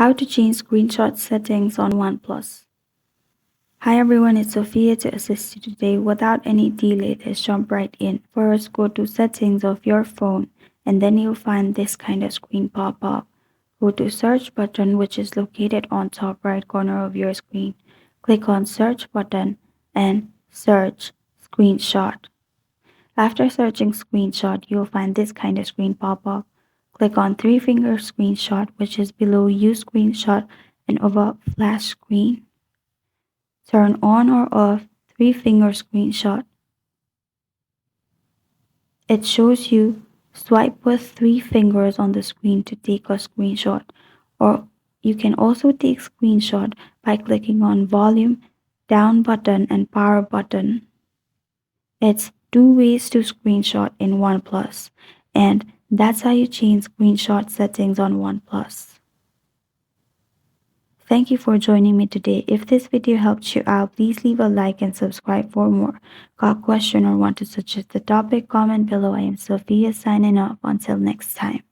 How to change screenshot settings on OnePlus. Hi everyone, it's Sophia to assist you today. Without any delay, let's jump right in. First, go to settings of your phone and then you'll find this kind of screen pop up. Go to search button which is located on top right corner of your screen. Click on search button and search screenshot. After searching screenshot, you'll find this kind of screen pop up. Click on three-finger screenshot, which is below use screenshot and over flash screen. Turn on or off three-finger screenshot. It shows you swipe with three fingers on the screen to take a screenshot, or you can also take screenshot by clicking on volume down button and power button. It's two ways to screenshot in OnePlus, and that's how you change screenshot settings on OnePlus. Thank you for joining me today. If this video helped you out, please leave a like and subscribe for more. Got a question or want to suggest a topic? Comment below. I am Sophia signing off. Until next time.